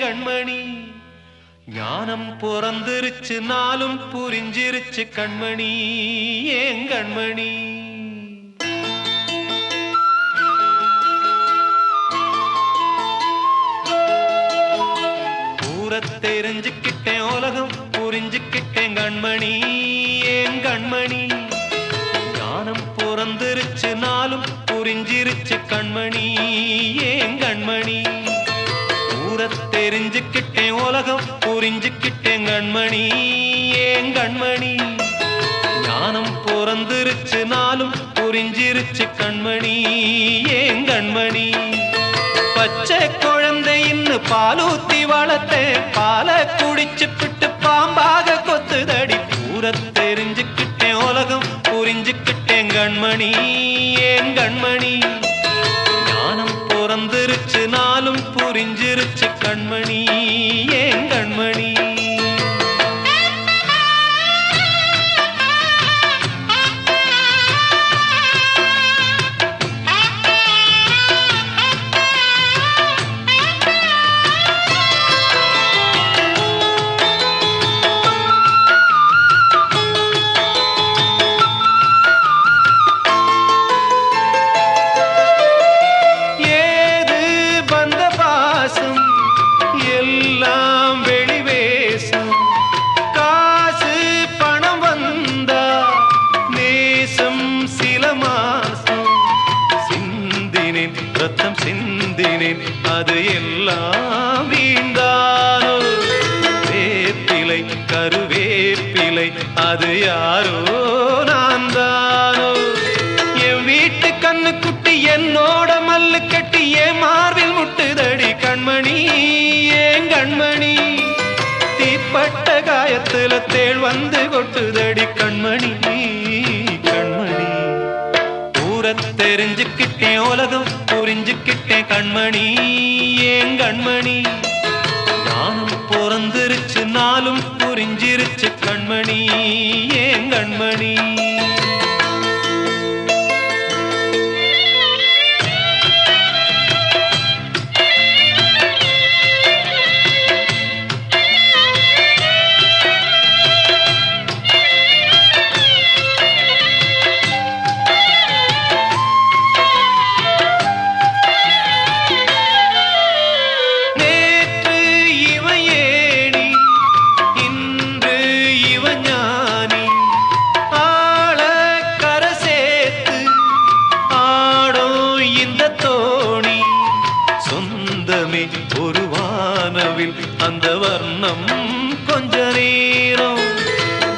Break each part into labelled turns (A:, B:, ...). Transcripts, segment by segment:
A: கண்மணி ஞானம் பிறந்திருச்சு நாளும் புரிஞ்சிருச்சு கண்மணி ஏன் கண்மணி தெரிஞ்சுக்கிட்டேன் உலகம் புரிஞ்சுக்கிட்டேன் கண்மணி ஏன் கண்மணி ஞானம் பிறந்திருச்சு நாளும் புரிஞ்சிருச்சு கண்மணி ஏன் கண்மணி ஊரை தெரிஞ்சுக்கிட்டேன் உலகம் புரிஞ்சுக்கிட்டேன் கண்மணி ஏன் கண்மணி ஞானம் பிறந்திருச்சு நாளும் புரிஞ்சிருச்சு கண்மணி ஏன் கண்மணி பச்சை குழந்தை இன்னும் பாலூத்தி வளர்த்தேன் பாலை குடிச்சு பிட்டு பாம்பாக கொத்துதடி பூர தெரிஞ்சுக்கிட்டேன் உலகம் புரிஞ்சுக்கிட்டேன் கண்மணி ஏன் கண்மணி ஞானம் பிறந்திருச்சு நாளும் புரிஞ்சிருச்சு கண்மணி ஏன் கண்மணி ரத்தம் சிந்தினேன் அது எல்லாம் வீண்டானோ வேப்பிலை கருவேப்பிலை அது யாரோ நான் தானோ என் வீட்டு கண்ணு குட்டி என்னோட மல்லு கட்டி என் மார்பில் முட்டுதடி கண்மணி ஏன் கண்மணி தீப்பட்ட காயத்துல தேள் வந்து கொட்டுதடி கண்மணி கண்மணி ஊரை தெரிஞ்சுக்கிட்டேன் உலகம் புரிஞ்சுக்கிட்டேன் கண்மணி ஏன் கண்மணி ஞானம் பிறந்திருச்சு நாளும் புரிஞ்சிருச்சு கண்மணி ஏன் கண்மணி ஒரு வானவில் அந்த வர்ணம் கொஞ்ச நேரம்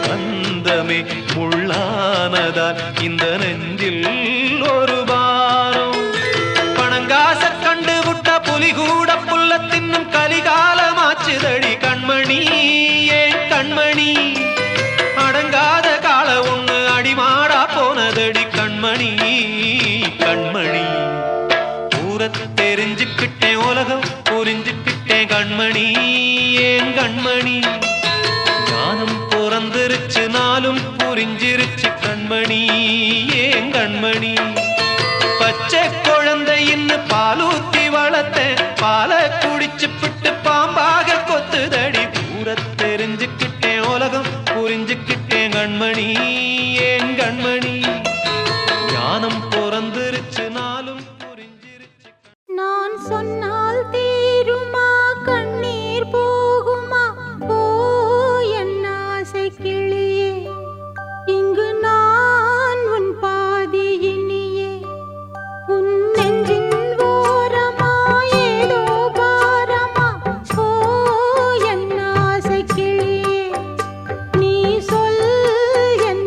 A: வந்தமே முள்ளானதால் இந்த நெஞ்சில் ஒரு பாரம் பணங்காச கண்டு விட்ட புலி கூட புல்ல தின்னும் கலிகாலமாச்சுதடி கண்மணி ஏன் கண்மணி அடங்காத கால ஒண்ணு அடிமாடா போனதடி கண்மணி கண்மணி ஊரை தெரிஞ்சுக்கிட்டேன் உலகம் புரிஞ்சுக்கிட்டேன் கண்மணி ஏன் கண்மணி ஞானம் பிறந்திருச்சு நாளும் புரிஞ்சிருச்சு கண்மணி ஏன் கண்மணி பச்சை குழந்தை இன்னும் பாலூத்தி வளர்த்தேன் பாலை குடிச்சு பிட்டு பாம்பாக கொத்துதடி பூர தெரிஞ்சுக்கிட்டேன் உலகம் புரிஞ்சுக்கிட்டேன் கண்மணி ஏன் கண்மணி ஞானம் பிறந்திருச்சு நாளும்
B: நான் சொன்னால் தீருமா கண்ணீர் போகுமா போ என் ஆசை கிளியே இங்கு நான் உன் பாதி இனியே உன் நெஞ்சின் ஓரமா ஏதோ பாரமா போ என் ஆசை கிளியே நீ சொல் என்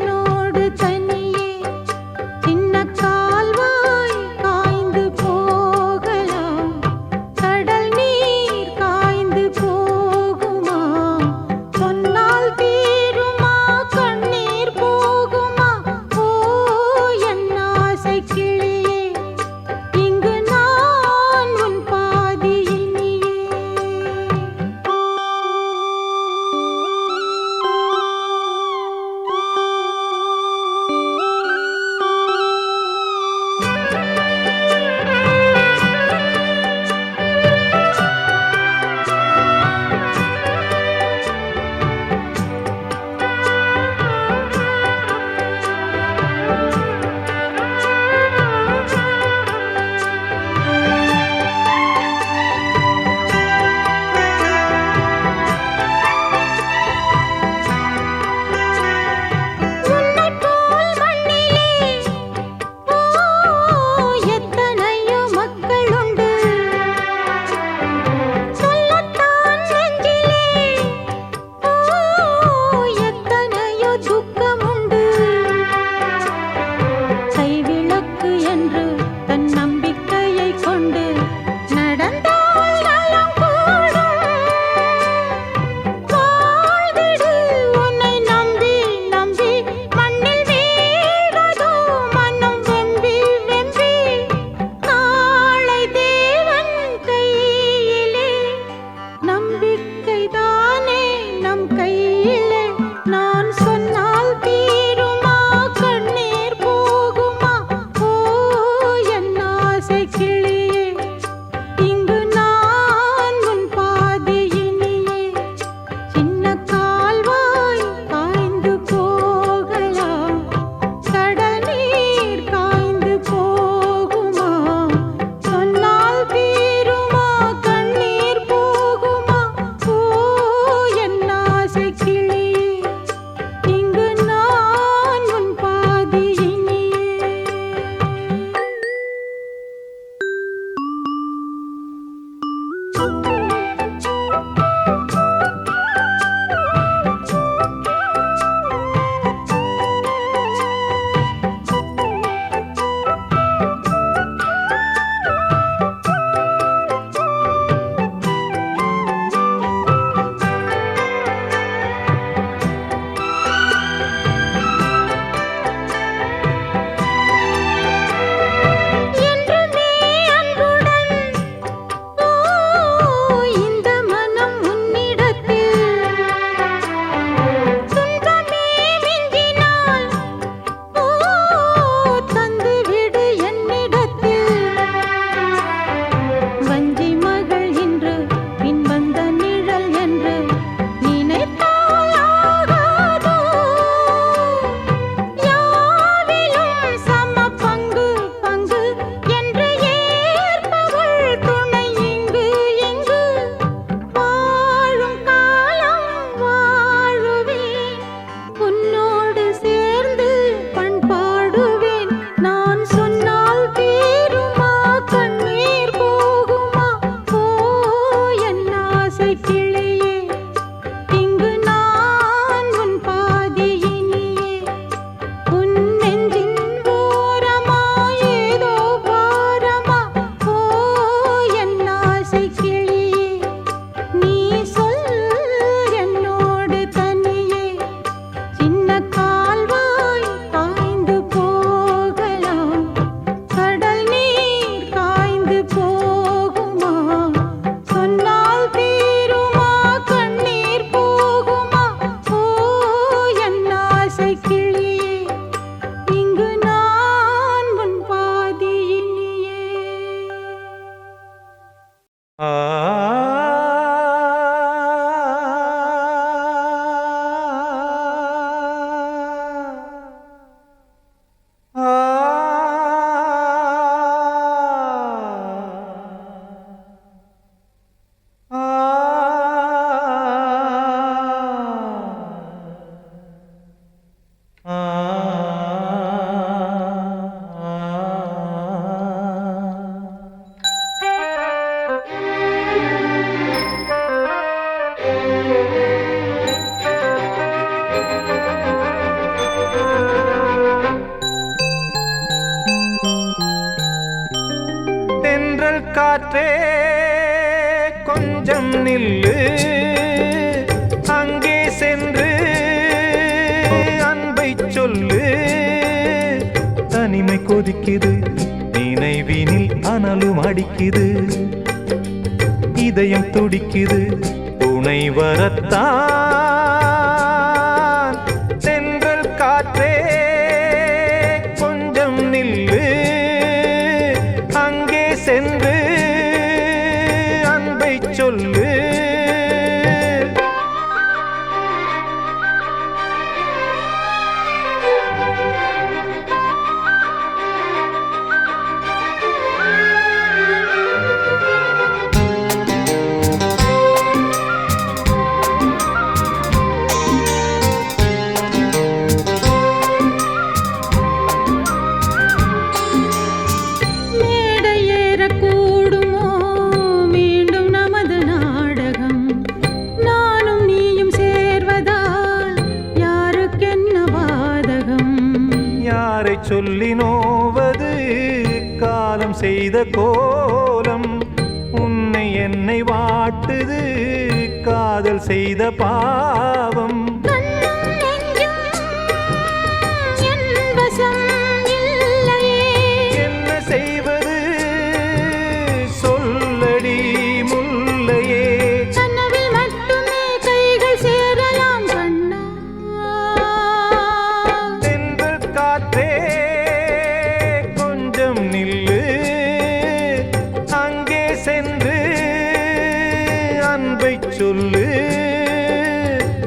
A: காற்றே கொஞ்சம் நில்லு அங்கே சென்று அன்பை சொல்லு தனிமை கொதிக்குது நினைவினில் அனலும் அடிக்குது இதயம் துடிக்குது துணை வரத்தான் சென்றல் காற்றே கொஞ்சம் நில்லு அங்கே சென்று அன்பை சொல்லு சொல்லி நோவது காலம் செய்த கோலம் உன்னை என்னை வாட்டுது காதல் செய்த பாவம் என்ன செய்வது சொல்லடி முல்லையே
B: கனவில் மட்டுமே கைகள் சேரலாம் கண்ணா
A: தென்றல் காற்றே நில்லு அங்கே சென்று அன்பை சொல்லு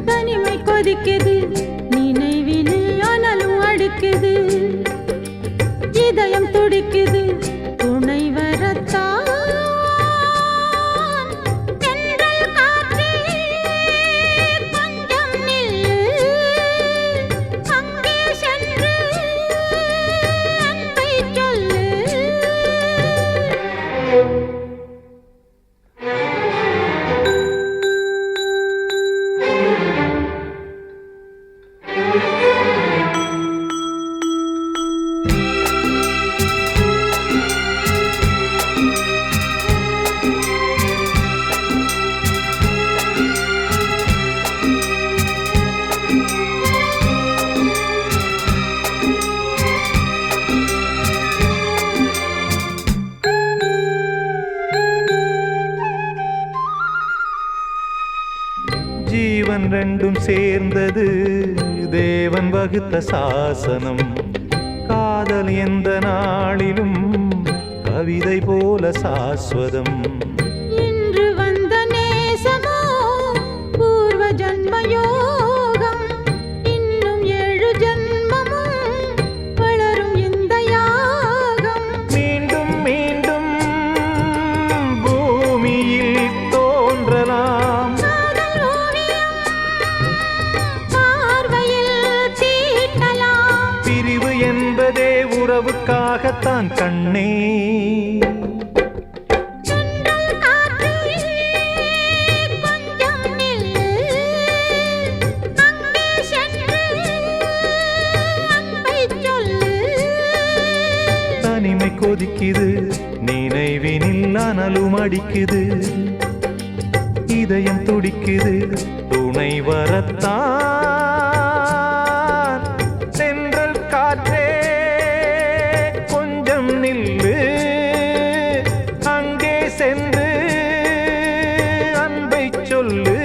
B: தனிமை கொதிக்குது நினைவினில் அனலும் அடிக்குது இதயம் துடிக்குது துணை வரத்தான் தென்றல் காற்றே கொஞ்சம் நில்லு அங்கே சென்று அன்பை சொல்லு
A: ஜீவன் ரெண்டும் சேர்ந்தது தேவன் வகுத்த சாசனம் காதல் எந்த நாளிலும் கவிதை போல சாஸ்வதம்
B: இன்று வந்த நேசமோ பூர்வ ஜன்ம யோகம் இன்னும் 7 ஜன்மமும் வளரும் இந்த யாகம்
A: மீண்டும் மீண்டும் பூமியில் தோன்றலாம் பிரிவு என்பதே உறவுக்காகத்தான் கண்ணே தனிமை கொதிக்குது நினைவினில் அனலும் அடிக்குது இதயம் துடிக்குது துணை வரத்தான் சென்றல் காற்றே கொஞ்சம் நில்லு அங்கே சென்று அன்பை சொல்லு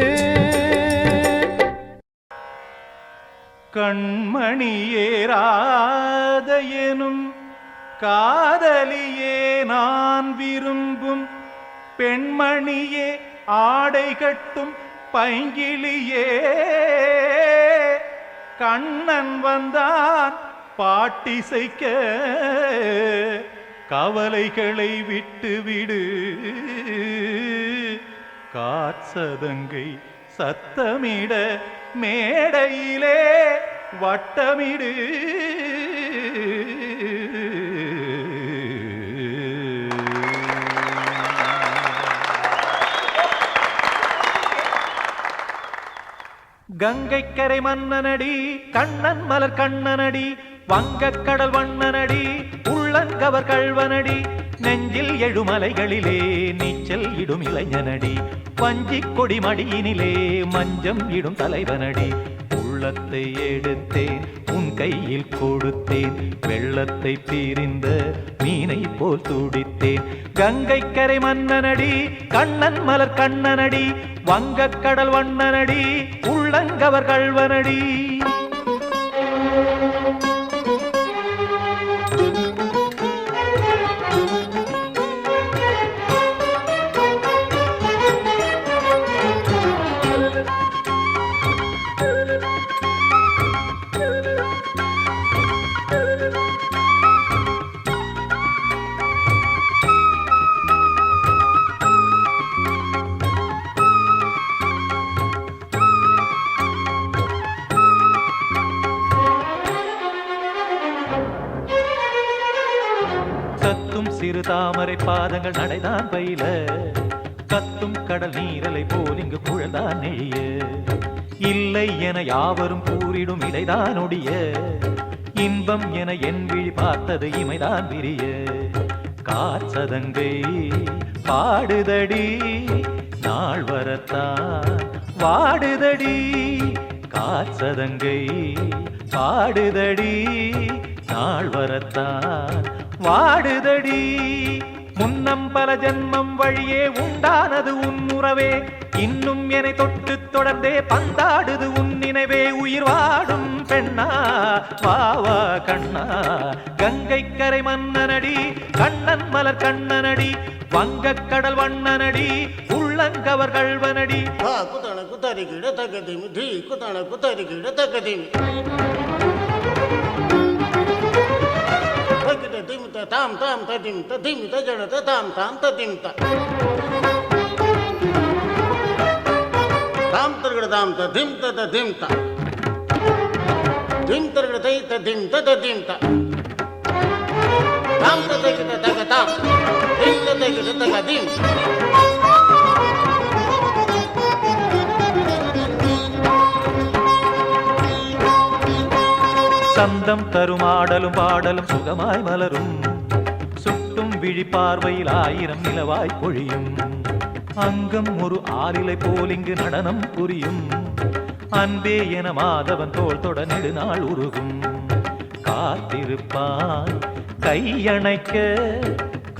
A: கண்மணியேராத எனும் காதலியே நான் விரும்பும் பெண்மணியே ஆடை கட்டும் பைங்கிளியே கண்ணன் வந்தான் பாட்டிசைக்க கவலைகளை விட்டுவிடு காற்சதங்கை சத்தமிட மேடையிலே வட்டமிடு கங்கைக்கரை மன்னனடி கண்ணன் மலர் கண்ணனடி வங்கக்கடல் வண்ணனடி உள்ளங்கவர் கள்வனடி நெஞ்சில் எழுமலைகளிலே நீச்சல் இடும் இளைஞனடி, வஞ்சிக் கொடி மடியினிலே மஞ்சம் இடும் தலைவனடி. உள்ளத்தை எடுத்தேன் உன் கையில் கொடுத்தேன், வெள்ளத்தை பிரிந்த மீனை போல் துடித்தேன். கங்கை கரை மன்னனடி, கண்ணன் மலர் கண்ணனடி, வங்கக் கடல் வண்ணனடி, உள்ளங்கவர் கள்வனடி. கத்தும் சிறு தாமரை பாதங்கள் நடைதான் பயில, கத்தும் கடல் நீரலை போல் இங்கு குழல்தான் நெழிய. இல்லை என யாவரும் கூறிடும் இடைதான் ஒடிய, இன்பம் என என் விழி பார்த்தது இமைதான் விரிய. காற்சதங்கை பாடுதடி நாள் வரத்தான் வாடுதடி, காற்சதங்கை பாடுதடி நாள் வரத்தான் வாடுதடி. முன்னம் பல ஜன்மம் வழியே உண்டானது உன் உறவே, இன்னும் என்னை தொட்டு தொடர்ந்தே பந்தாடுது உன் நினைவே. உயிர் வாடும் பெண்ணா வாவா கண்ணா, கங்கை கரை மன்னனடி, கண்ணன் மலர் கண்ணனடி, வங்கக் கடல் வண்ணனடி, உள்ளங்கவர் கள்வனடி.
C: குத்தண குத்தரி கிட தகதிமி தி குத்தண குத்தரி கிட தகதிமி தகிட திமித தாம் தாம் ததிம் ததிமி தஜட தாம் தாம் ததிம் தாம் தர்கட தாம் ததிம் ததிம் திம் தர்கட தை ததிம் ததிம் தாம் ததகிட தக தாம் திம் ததகிட தகதிம்.
A: சந்தம் தருமாடலும் பாடலும் சுகமாய் மலரும், சுட்டும் விழி பார்வையில் ஆயிரம் நிலவாய் பொழியும். அங்கம் ஒரு ஆலிலை போல் இங்கு நடனம் புரியும், அன்பே என மாதவன் தோள் தொட நெடுநாள் உருகும். காத்திருப்பான் கையணைக்க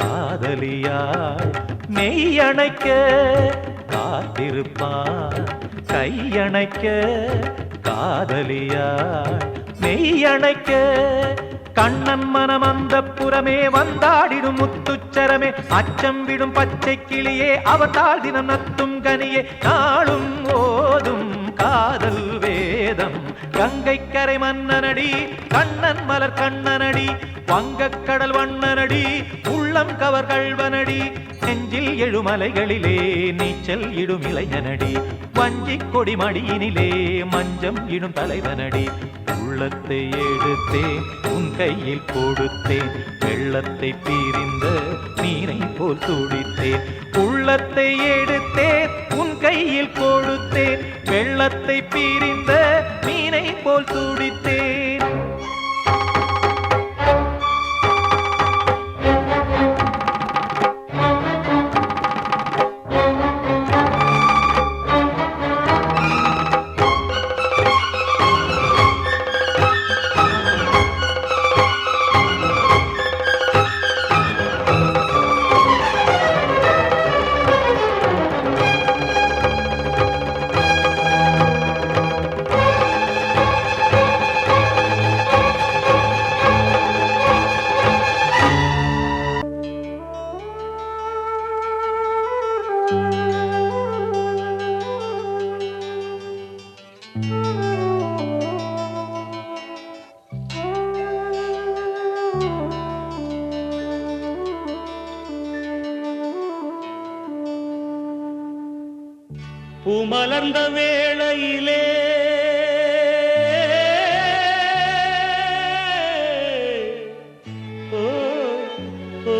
A: காதலியாய் மெய்யணைக்க, காத்திருப்பான் கையணைக்க காதலியாய் மெய்யணைக்க. கண்ணன் மனம் அந்த புறமே வந்தாடிடும் முத்துச்சரமே, அச்சம் விடும் பச்சை கிளியே அவதால் தினம் நத்தும் கனியே. நாளும் ஓதும் காதல் வேதம், கங்கை கரை மன்னனடி, கண்ணன் மலர் கண்ணனடி, வங்கக் கடல் வண்ணனடி, உள்ளம் கவர் கள்வனடி. நெஞ்சில் எழுமலைகளிலே நீச்சல் இடும் இளைஞனடி, வஞ்சிக் கொடி மடியினிலே மஞ்சம் இடும் தலைவனடி. உள்ளத்தை எடுத்தேன் உன் கையில் கொடுத்தேன், வெள்ளத்தை பிரிந்த மீனை போல் துடித்தேன். உள்ளத்தை எடுத்தேன் உன் கையில் கொடுத்தேன், வெள்ளத்தை பிரிந்த மீனை போல் துடித்தேன்.
D: பூமலர்ந்த வேளையிலே ஓ ஓ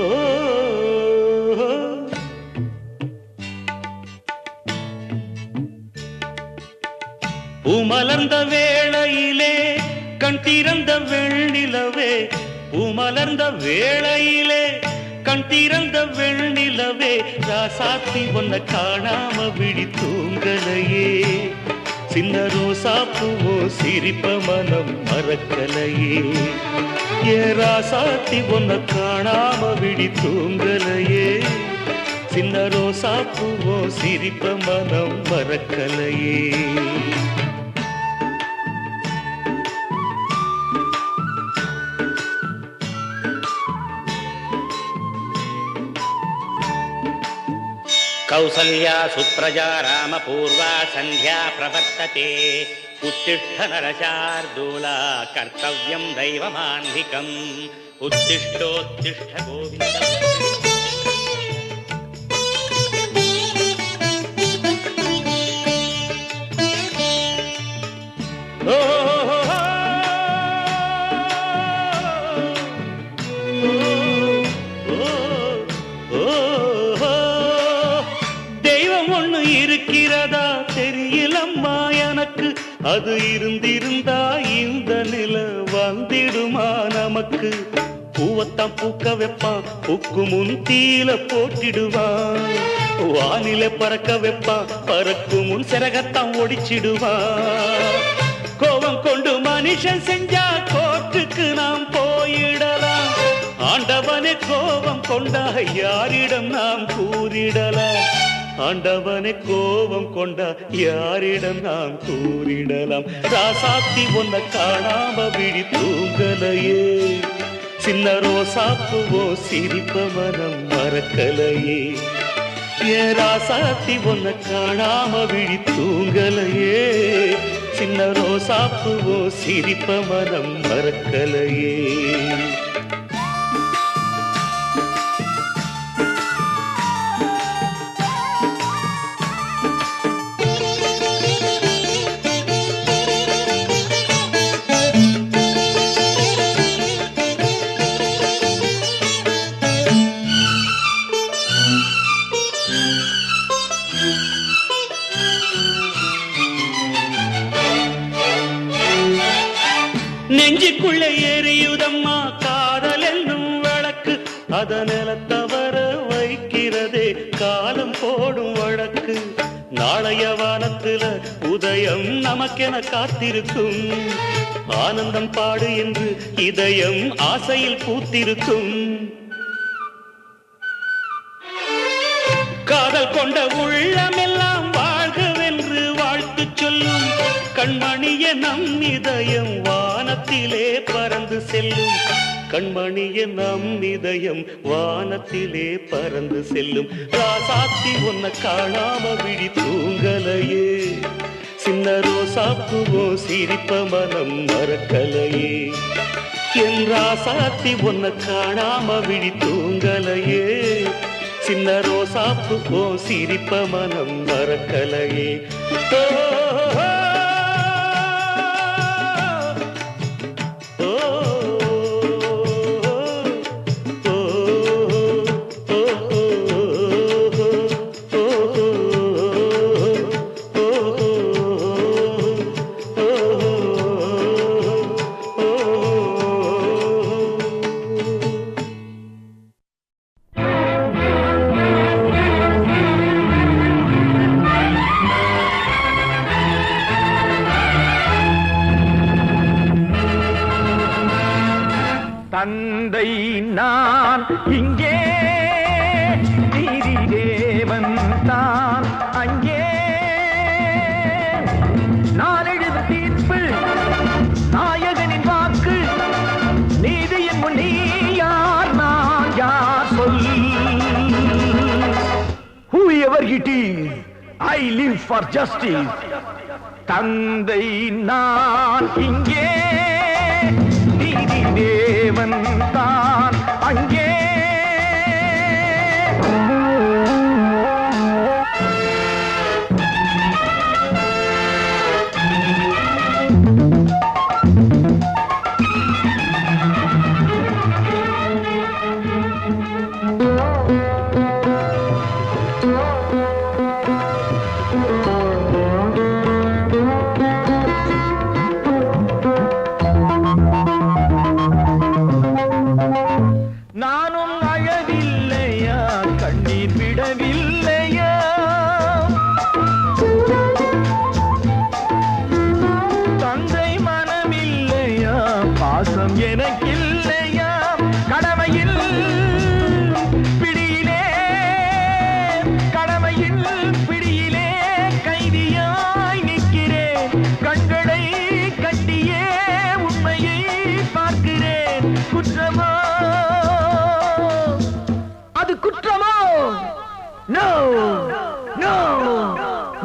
D: ஓ பூமலர்ந்த வேளையிலே கண் திறந்த வெள்ளிலவே பூமலர்ந்த வேளையிலே கண் திறந்த வெண்ணிலவே ராசாத்தி ஒன்ன காணாம விழி தூங்கலையே சின்ன ரோசா பூவோ சிரிப்ப மனம் மறக்கலையே ஏ ராசாத்தி ஒன்ன காணாம விழி தூங்கலையே சின்ன ரோசா பூவோ சிரிப்ப மனம் மறக்கலையே
E: कौसल्या सुप्रजा रामपूर्वा सन्ध्या प्रवर्तते उत्तिष्ठ नरशार्दूला कर्तव्यं दैवमान्धिकम् उत्तिष्ठोत्तिष्ठ गोविन्द
D: இருக்கிறதா தெரியலம்மா எனக்கு அது இருந்திருந்தா இந்த நில வந்திடுமா நமக்கு பூவத்தான் பூக்க வைப்பான் பூக்கு முன் தீல போட்டிடுவான் வானில பறக்க வைப்பான் பறக்கும் முன் சிறகத்தான் ஒடிச்சிடுவான் கோபம் கொண்டு மனுஷன் செஞ்சா கோட்டுக்கு நாம் போயிடலாம் ஆண்டவனே கோபம் கொண்டா யாரிடம் நாம் கூறிடலாம் ஆண்டவனை கோபம் கொண்டா யாரிடம் நாம் கூறிடலாம் ராசாத்தி ஒன்ன காணாம விழி தூங்கலையே சின்ன ரோசாப்புவோ சிரிப்ப மனம் மறக்கலையே ஏ ராசாத்தி ஒன்ன காணாம விழி தூங்கலையே சின்ன ரோசாப்புவோ சிரிப்ப மனம் மறக்கலையே நெஞ்சுக்குள்ளே எரியுதம்மா காதல் என்னும் வழக்கு அத நிலத்தவர வைக்கிறதே காலம் போடும் வழக்கு நாளைய வானத்துல உதயம் நமக்கென காத்திருக்கும் ஆனந்தம் பாடு என்று இதயம் ஆசையில் பூத்திருக்கும் காதல் கொண்ட உள்ளமெல்லாம் வாழ்கவென்று வாழ்த்து சொல்லும் கண்மணிய நம் இதயம் வானத்திலே பறந்து செல்லும் கண்மணிய நம் இதயம் வானத்திலே பறந்து செல்லும் ராசாத்தி ஒன்ன காணாம விழி தூங்கலையே சின்ன ரோசாப்புவோ சிரிப்ப மனம் மறக்கலையே என் ராசாத்தி ஒன்ன காணாம விழி தூங்கலையே சின்ன ரோசாப்புவோ சிரிப்ப மனம் மறக்கலையே
A: தந்தை நான் இங்கே நீதி தேவன் தான் அங்கே நான் எழுது தீர்ப்பு நாயகனின் வாக்கு நீதியின் முன் நீ யார் நான் யார் சொல் whoever it is I live for justice தந்தை நான் இங்கே நீதி தேவன் தான் அங்கே
F: நோ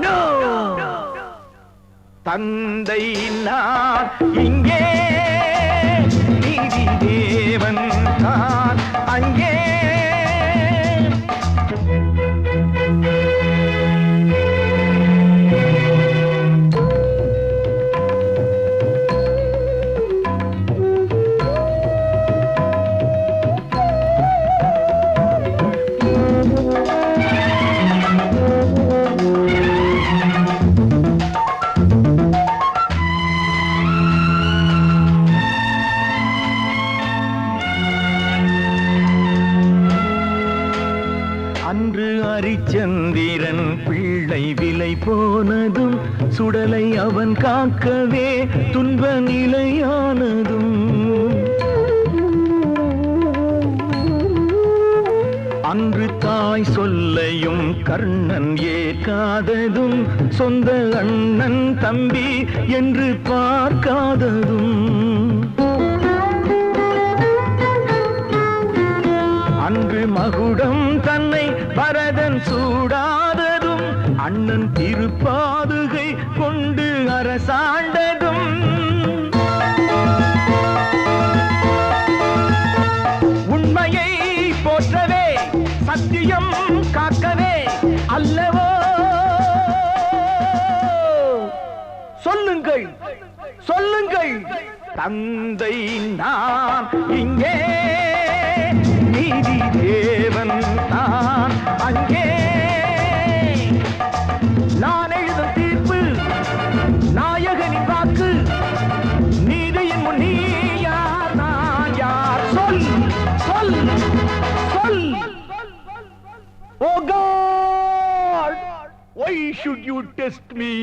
F: நோ தந்தை நான் இங்கே நீதி தேவன் நான் அங்கே அன்று அரிச்சந்திரன் பிள்ளை விலை போனதும் சுடலை அவன் காக்கவே துன்ப நிலையானதும் அன்று தாய் சொல்லையும் கர்ணன் ஏற்காததும் சொந்த அண்ணன் தம்பி என்று பார்க்காததும் அன்று மகுடம் தன்னை பரதன் சூடாததும் அண்ணன் திருப்பாதுகை கொண்டு அரசாண்டதும் உண்மையை போற்றவே சத்தியம் காக்கவே அல்லவோ சொல்லுங்கள் சொல்லுங்கள் தந்தை நான் இங்கே நீதி தேவன் நான் அங்கே நான் எழுதும் தீர்ப்பு நாயகனின் வாக்கு நீதியின் முன் நீ யார் நான் யார் சொல் சொல் சொல் oh God why should you test me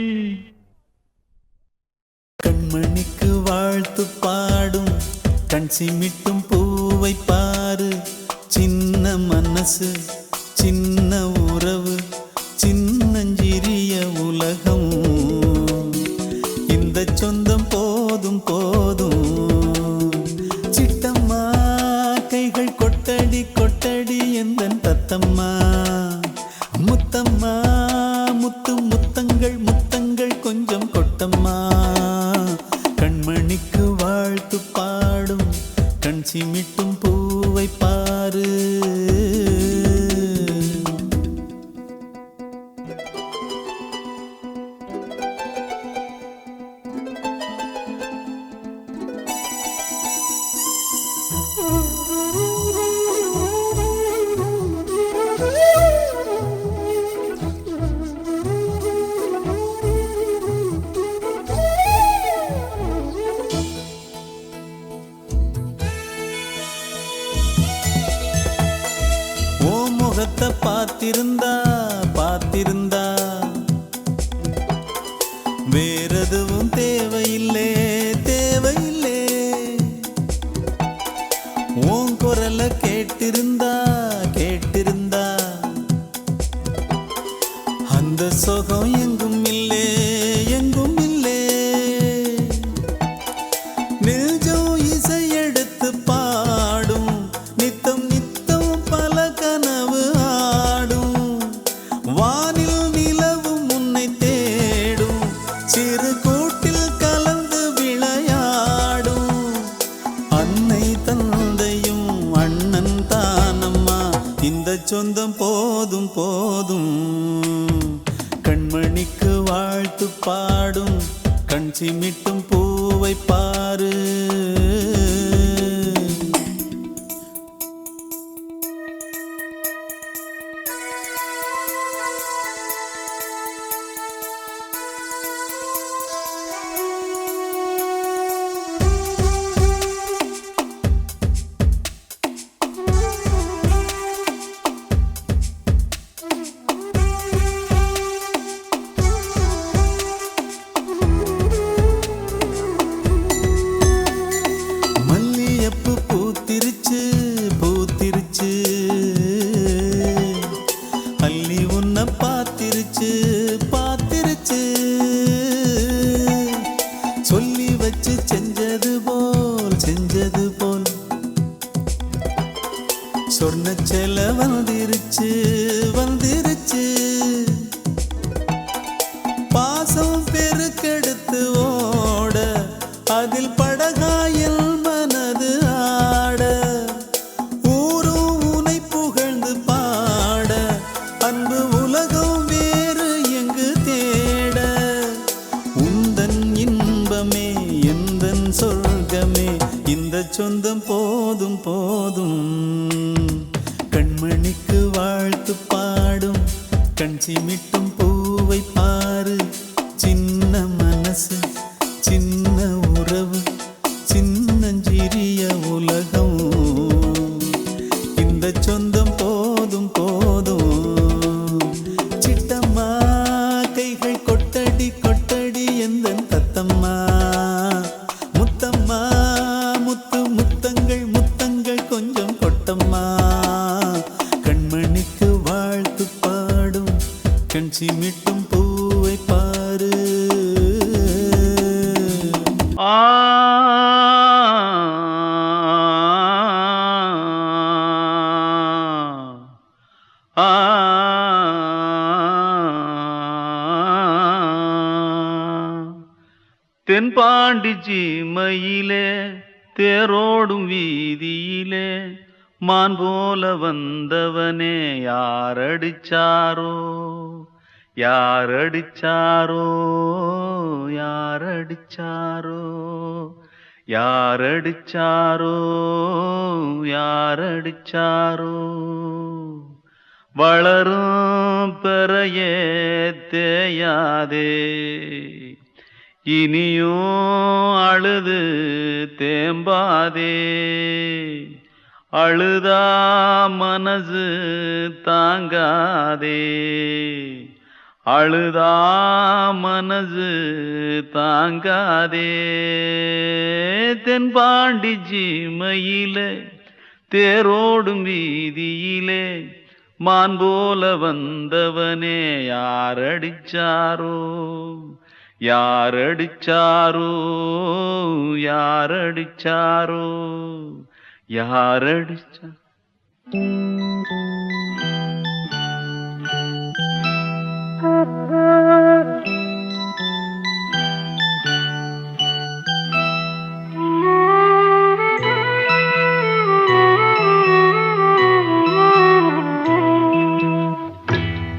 G: கண்மணிக்கு வாழ்த்து பாடும் கண் சிமிட்டும் பூவை பாரு சின்ன மனசு சின்ன உறவு சின்னஞ்சிறிய உலகம் இந்த சொந்தம் போதும் போதும் சிட்டம்மா கைகள் கொட்டடி கொட்டடி எந்தன் தத்தம்மா முத்தம்மா முத்து முத்தங்கள் முத்தங்கள் கொஞ்சம் கொட்டம்மா கண்மணிக்கு வாழ்த்து பாடும் கண் சிமிட்டும் பூவை பாரு முகத்தை பார்த்திருந்தா பார்த்திருந்தா வேறெதுவும் தேவையில்லை தேவையில்லை உன் குரலை கேட்டிருந்தா கேட்டிருந்தா அந்த சுகம் எங்கும் இல்லை எங்கும் இல்லை நெஞ்சம் இசை எடுத்து பாடும் நித்தம் நித்தம் பல கனவு ஆடும் வானில் நிலவும் உன்னை தேடும் சிறு கூட்டில் கலந்து விளையாடும் அன்னை தந்தையும் அண்ணன் தானம்மா இந்த சொந்தம் போதும் போதும் கண்மணிக்கு வாழ்த்து பாடும் கண் சிமிட்டும் பூவை பாரு சொந்தம் போதும் போதும் கண்மணிக்கு வாழ்த்து பாடும் கண் சிமிட்டும் பூவை பாரு சின்ன மனசு சின்ன உறவு சின்னஞ்சிறிய உலகம் இந்த சொந்தம் போதும் போதும் சிட்டம்மா கைகள் கொட்டடி கொட்டடி எந்தன் தத்தம்மா முத்தம்மா முத்து முத்தங்கள் முத்தங்கள் கொஞ்சம் கொட்டம்மா கண்மணிக்கு வாழ்த்து பாடும் கண் சிமிட்டும் பூவை பாரு
H: தென்பாண்டி சீமையிலே தேரோடும் வீதியிலே மான் போல வந்தவனே யாரடிச்சாரோ யாரடிச்சாரோ யாரடிச்சாரோ யாரடிச்சாரோ யாரடிச்சாரோ வளரும் பெறையே தேயாதே இனியும் அழுது தேம்பாதே அழுதா மனசு தாங்காதே அழுதா மனசு தாங்காதே தென்பாண்டி சீமையிலே தேரோடும் வீதியிலே மான் போல வந்தவனே யாரடிச்சாரோ யாரடிச்சாரோ யாரடிச்சாரோ யாரடிச்சா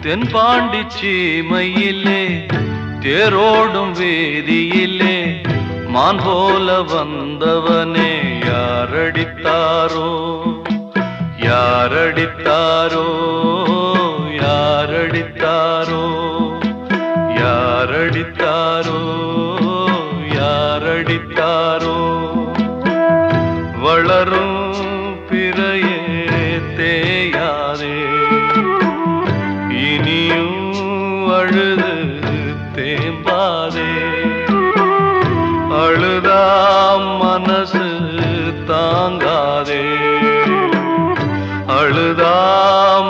H: தென்பாண்டி சீமையிலே தேரோடும் வேதியிலே மான் போல வந்தவனே யாரடித்தாரோ யாரடித்தாரோ யாரடித்தாரோ யாரடித்தாரோ யாரடித்தாரோ வளரும் பிறையே தேயாதே இனியும் அழுது தேம்பாதே அழுதா மனசு தாங்காதே அழுதா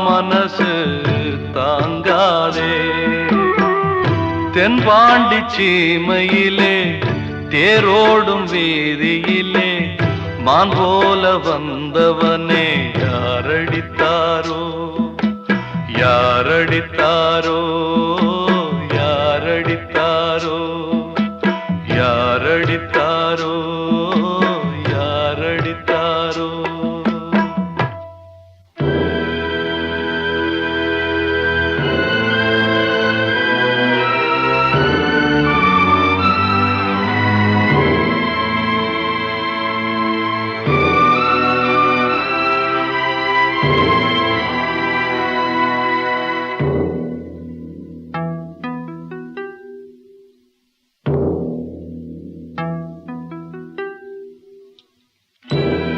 H: மனசு தாங்காதே தென்பாண்டி சீமையிலே தேரோடும் வீதியிலே மான் போல வந்தவனே யாரடித்தாரோ யாரடித்தாரோ யாரடித்தாரோ யாரடித்தாரோ யாரடித்தாரோ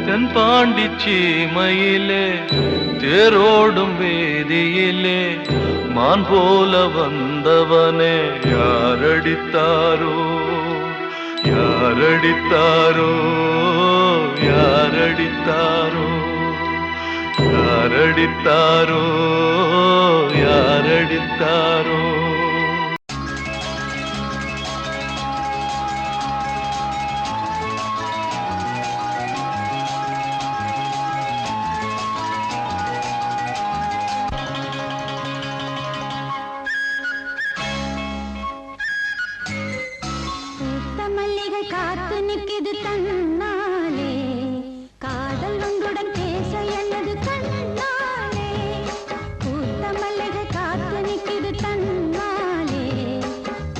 H: தென்பாண்டி சீமையிலே தேரோடும் வேதியிலே மான் போல வந்தவனே யாரடித்தாரோ யாரடித்தாரோ யாரடித்தாரோ யாரடித்தாரோ யாரடித்தாரோ
B: காத்து நிற்கிது தன்னாலே காதல் உங்களுடன் பேச என்னது கண்ணாலே பூத்த மல்லிகை காத்து நிற்கிது தன்னாலே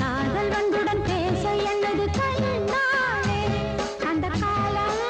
B: காதல் உங்களுடன் பேச என்னது கண்ணாலே அந்த காலம்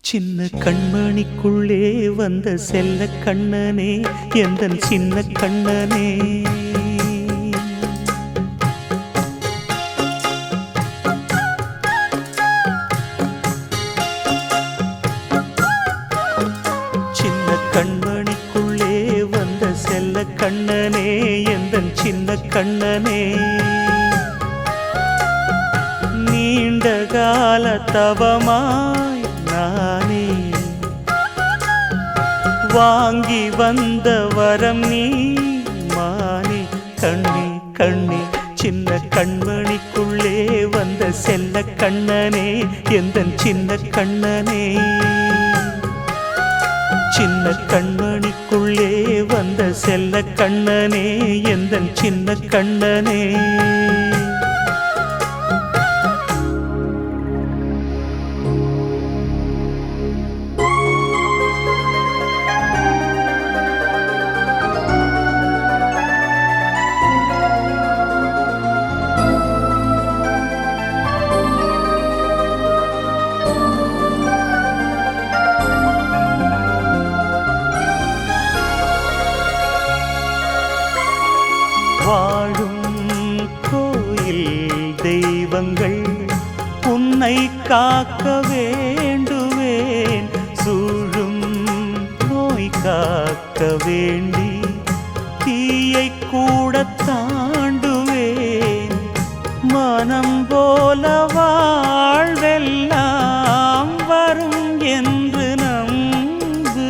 D: சின்ன கண்மணிக்குள்ளே வந்த செல்ல கண்ணனே எந்தன் சின்ன கண்ணனே சின்ன கண்மணிக்குள்ளே வந்த செல்ல கண்ணனே எந்தன் சின்ன கண்ணனே நீண்ட கால தவமாய் நானே வாங்கி வந்த வரம் நீ மானே கண்ணே கண்ணே சின்ன கண்மணிக்குள்ளே வந்த செல்ல கண்ணனே எந்தன் சின்ன கண்ணனே சின்ன கண்மணிக்குள்ளே வந்த செல்ல கண்ணனே எந்தன் சின்ன கண்ணனே வாழும் கோயில் தெய்வங்கள் உன்னை காக்க வேண்டுவேன் சூழும் நோய் காக்க வேண்டி தீயை கூட தாண்டுவேன் மனம் போல வாழ்வெல்லாம் வரும் என்று நம்பு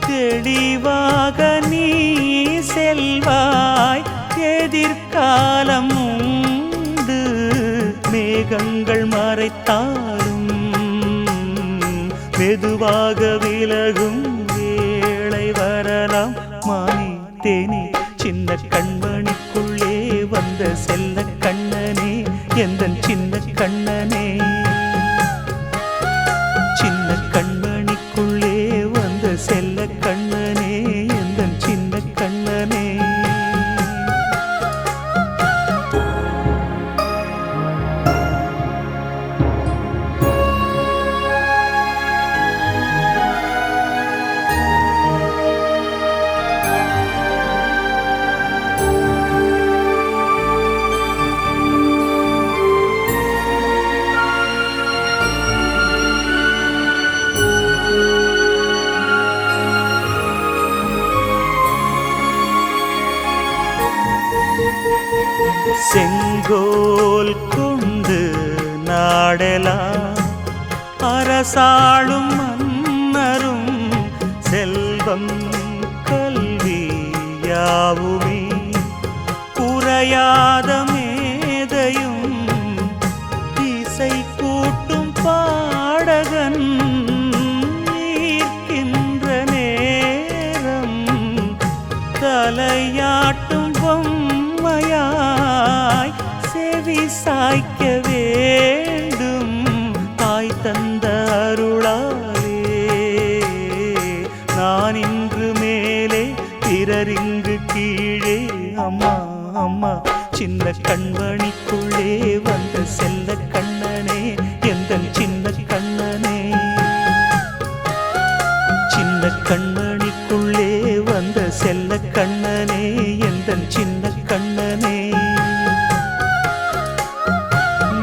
D: தெளிவாக நீ செல்வாய் எதிர்காலம் உண்டு மேகங்கள் மறைத்தாலும் மெதுவாக விலகும் வேளை வரலாம் மானே தேனே சின்ன கண்மணிக்குள்ளே வந்த செல்ல கண்ணனே எந்தன் சின்ன கண்ணனே சின்ன கண்மணிக்குள்ளே வந்த செல்ல கண்ணனே எந்தன் சின்ன கண்ணனே செங்கோல் கொண்டு நாடலாம் அரசாளும் மன்னரும் செல்வம் கல்வி யாவுமே குறையாத மேதையும் இசை கூட்டும் பாடகன் ஈர்க்கின்ற நேரம் தலையாட்டும் பொம்மையாய் செவி சாய்க்க வேண்டும் தாய் தந்த அருளாலே நான் இன்று மேலே பிறரிங்கு கீழே அம்மா அம்மா சின்ன கண்மணிக்குள்ளே வந்த செல்ல கண்ணனே எந்தன் சின்ன கண்ணனே சின்ன கண்மணிக்குள்ளே வந்த செல்ல கண்ணனே எந்தன் சின்ன கண்ணனே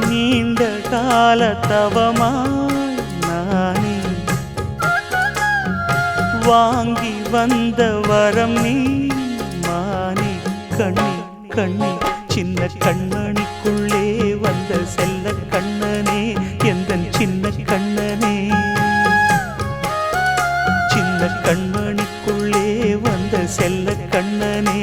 D: நீண்ட கால தவமாய் நானே வாங்கி வந்த வரம் நீ மானே கண்ணே கண்ணே சின்ன கண்மணிக்குள்ளே வந்த செல்ல கண்ணனே எந்தன் சின்ன கண்ணனே சின்ன கண்மணிக்குள்ளே வந்த செல்ல கண்ணனே